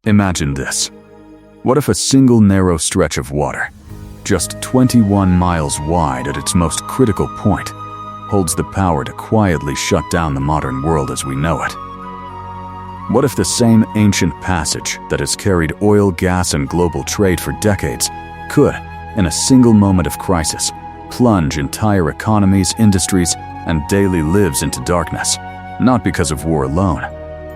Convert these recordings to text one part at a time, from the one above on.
Imagine this. What if a single narrow stretch of water, just 21 miles wide at its most critical point, holds the power to quietly shut down the modern world as we know it? What if the same ancient passage that has carried oil, gas, and global trade for decades could, in a single moment of crisis, plunge entire economies, industries, and daily lives into darkness, not because of war alone,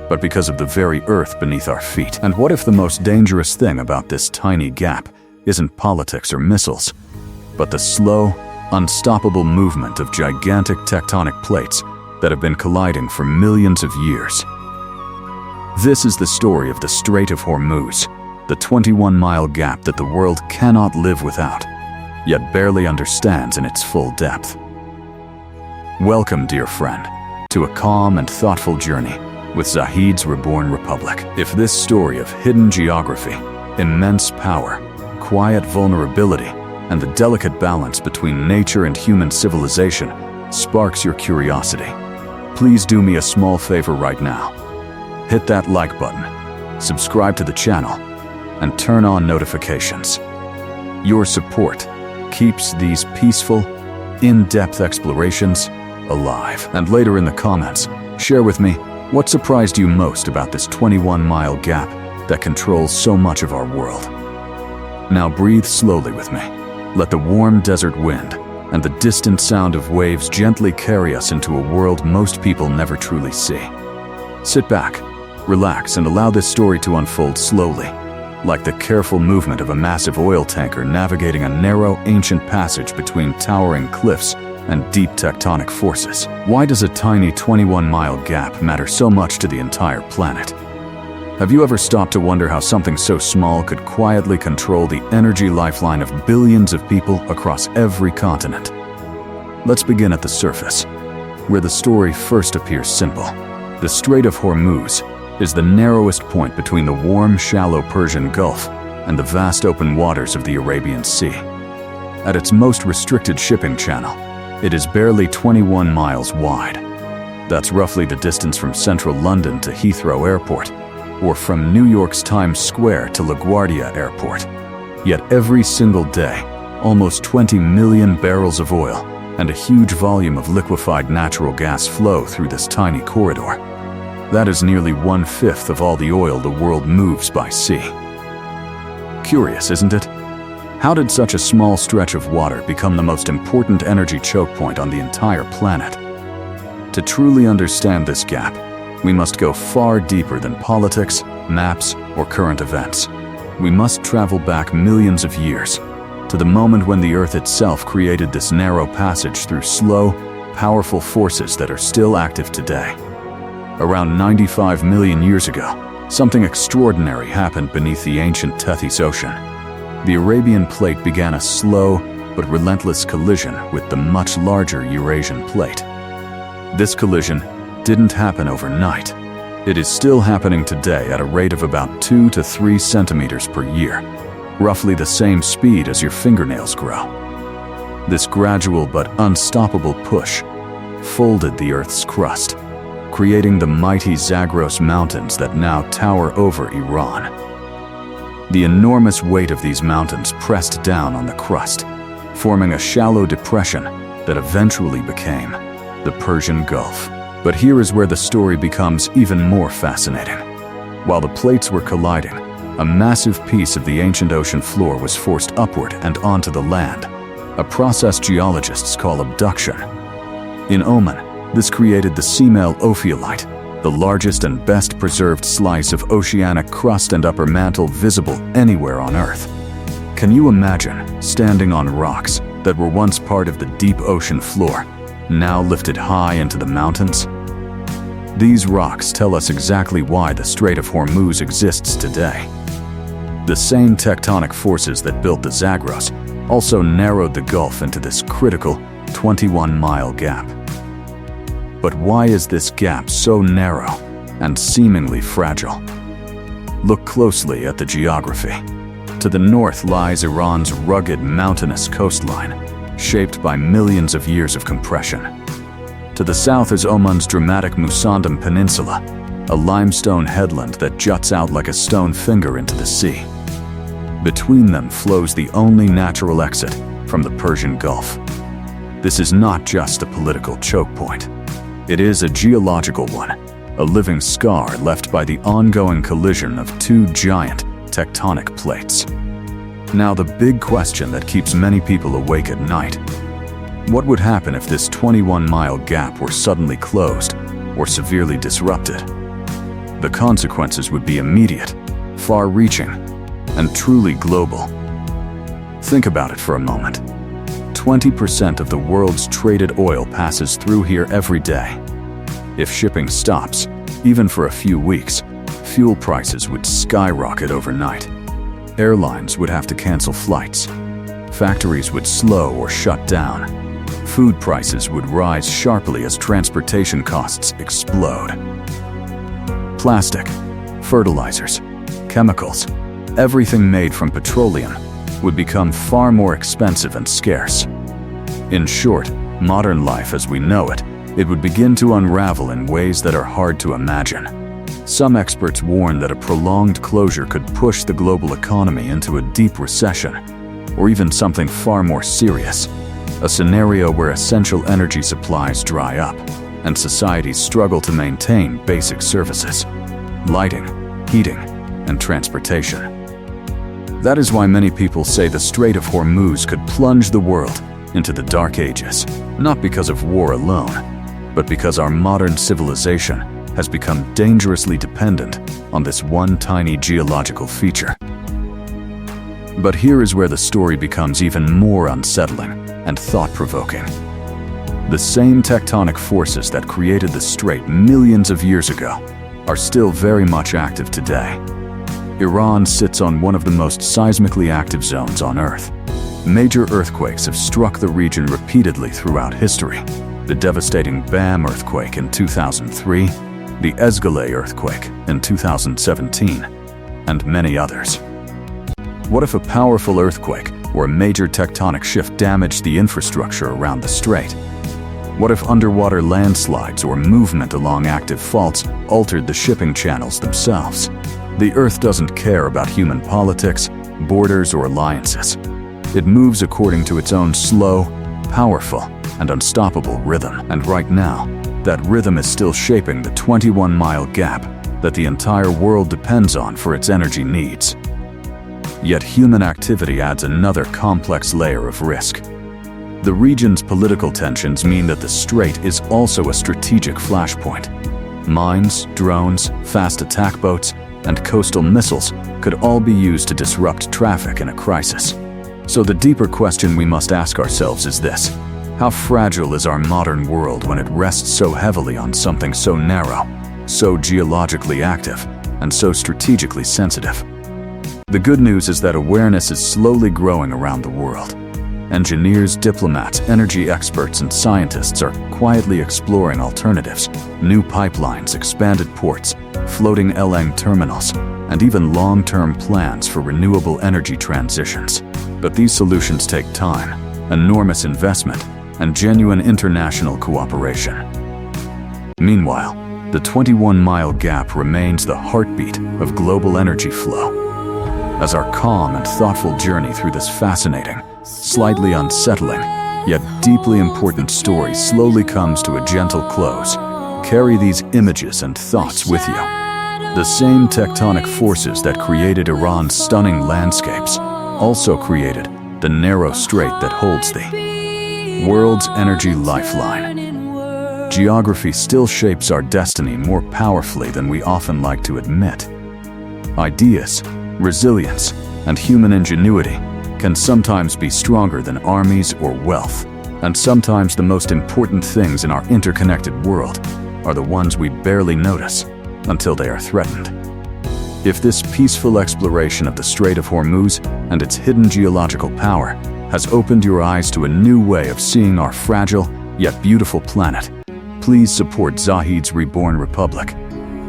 but because of the very earth beneath our feet? And what if the most dangerous thing about this tiny gap isn't politics or missiles, but the slow, unstoppable movement of gigantic tectonic plates that have been colliding for millions of years? This is the story of the Strait of Hormuz, the 21-mile gap that the world cannot live without, yet barely understands in its full depth. Welcome, dear friend, to a calm and thoughtful journey with Zahid's Reborn Republic. If this story of hidden geography, immense power, quiet vulnerability, and the delicate balance between nature and human civilization sparks your curiosity, please do me a small favor right now. Hit that like button, subscribe to the channel, and turn on notifications. Your support keeps these peaceful, in-depth explorations alive. And later in the comments, share with me what surprised you most about this 21-mile gap that controls so much of our world. Now breathe slowly with me. Let the warm desert wind and the distant sound of waves gently carry us into a world most people never truly see. Sit back, relax, and allow this story to unfold slowly, like the careful movement of a massive oil tanker navigating a narrow, ancient passage between towering cliffs and deep tectonic forces. Why does a tiny 21-mile gap matter so much to the entire planet? Have you ever stopped to wonder how something so small could quietly control the energy lifeline of billions of people across every continent? Let's begin at the surface, where the story first appears simple. The Strait of Hormuz is the narrowest point between the warm, shallow Persian Gulf and the vast open waters of the Arabian Sea. At its most restricted shipping channel, it is barely 21 miles wide. That's roughly the distance from central London to Heathrow Airport, or from New York's Times Square to LaGuardia Airport. Yet every single day, almost 20 million barrels of oil and a huge volume of liquefied natural gas flow through this tiny corridor. That is nearly 1/5 of all the oil the world moves by sea. Curious, isn't it? How did such a small stretch of water become the most important energy choke point on the entire planet? To truly understand this gap, we must go far deeper than politics, maps, or current events. We must travel back millions of years, to the moment when the Earth itself created this narrow passage through slow, powerful forces that are still active today. Around 95 million years ago, something extraordinary happened beneath the ancient Tethys Ocean. The Arabian Plate began a slow but relentless collision with the much larger Eurasian Plate. This collision didn't happen overnight. It is still happening today at a rate of about 2 to 3 centimeters per year, roughly the same speed as your fingernails grow. This gradual but unstoppable push folded the Earth's crust, creating the mighty Zagros Mountains that now tower over Iran. The enormous weight of these mountains pressed down on the crust, forming a shallow depression that eventually became the Persian Gulf. But here is where the story becomes even more fascinating. While the plates were colliding, a massive piece of the ancient ocean floor was forced upward and onto the land, a process geologists call abduction. In Oman, this created the Semel Ophiolite, the largest and best preserved slice of oceanic crust and upper mantle visible anywhere on Earth. Can you imagine standing on rocks that were once part of the deep ocean floor, now lifted high into the mountains? These rocks tell us exactly why the Strait of Hormuz exists today. The same tectonic forces that built the Zagros also narrowed the Gulf into this critical 21-mile gap. But why is this gap so narrow and seemingly fragile? Look closely at the geography. To the north lies Iran's rugged, mountainous coastline, shaped by millions of years of compression. To the south is Oman's dramatic Musandam Peninsula, a limestone headland that juts out like a stone finger into the sea. Between them flows the only natural exit from the Persian Gulf. This is not just a political choke point. It is a geological one, a living scar left by the ongoing collision of two giant tectonic plates. Now, the big question that keeps many people awake at night: what would happen if this 21-mile gap were suddenly closed or severely disrupted? The consequences would be immediate, far-reaching, and truly global. Think about it for a moment. 20% of the world's traded oil passes through here every day. If shipping stops, even for a few weeks, fuel prices would skyrocket overnight. Airlines would have to cancel flights. Factories would slow or shut down. Food prices would rise sharply as transportation costs explode. Plastic, fertilizers, chemicals, everything made from petroleum would become far more expensive and scarce. In short, modern life as we know it would begin to unravel in ways that are hard to imagine. Some experts warn that a prolonged closure could push the global economy into a deep recession, or even something far more serious, a scenario where essential energy supplies dry up and societies struggle to maintain basic services: lighting, heating, and transportation. That is why many people say the Strait of Hormuz could plunge the world into the Dark Ages, not because of war alone, but because our modern civilization has become dangerously dependent on this one tiny geological feature. But here is where the story becomes even more unsettling and thought-provoking. The same tectonic forces that created the strait millions of years ago are still very much active today. Iran sits on one of the most seismically active zones on Earth. Major earthquakes have struck the region repeatedly throughout history: the devastating Bam earthquake in 2003, the Escalay earthquake in 2017, and many others. What if a powerful earthquake or a major tectonic shift damaged the infrastructure around the strait? What if underwater landslides or movement along active faults altered the shipping channels themselves? The Earth doesn't care about human politics, borders, or alliances. It moves according to its own slow, powerful, and unstoppable rhythm. And right now, that rhythm is still shaping the 21-mile gap that the entire world depends on for its energy needs. Yet human activity adds another complex layer of risk. The region's political tensions mean that the strait is also a strategic flashpoint. Mines, drones, fast attack boats, and coastal missiles could all be used to disrupt traffic in a crisis. So the deeper question we must ask ourselves is this: how fragile is our modern world when it rests so heavily on something so narrow, so geologically active, and so strategically sensitive? The good news is that awareness is slowly growing around the world. Engineers, diplomats, energy experts, and scientists are quietly exploring alternatives: new pipelines, expanded ports, floating LNG terminals, and even long-term plans for renewable energy transitions. But these solutions take time, enormous investment, and genuine international cooperation. Meanwhile, the 21-mile gap remains the heartbeat of global energy flow. As our calm and thoughtful journey through this fascinating, slightly unsettling, yet deeply important story slowly comes to a gentle close, carry these images and thoughts with you. The same tectonic forces that created Iran's stunning landscapes also created the narrow strait that holds the world's energy lifeline. Geography still shapes our destiny more powerfully than we often like to admit. Ideas, resilience, and human ingenuity can sometimes be stronger than armies or wealth, and sometimes the most important things in our interconnected world are the ones we barely notice until they are threatened. If this peaceful exploration of the Strait of Hormuz and its hidden geological power has opened your eyes to a new way of seeing our fragile yet beautiful planet, please support Zahid's Reborn Republic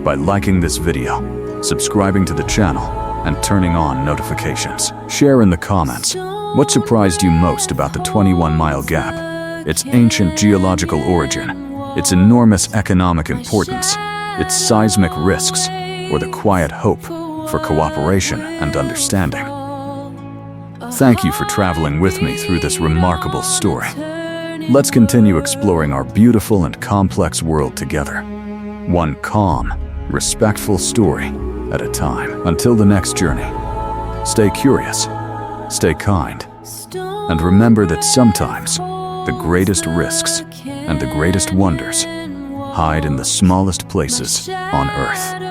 by liking this video, subscribing to the channel, and turning on notifications. Share in the comments what surprised you most about the 21-mile gap: its ancient geological origin, its enormous economic importance, its seismic risks, or the quiet hope for cooperation and understanding. Thank you for traveling with me through this remarkable story. Let's continue exploring our beautiful and complex world together, one calm, respectful story at a time. Until the next journey, stay curious, stay kind, and remember that sometimes the greatest risks and the greatest wonders hide in the smallest places on Earth.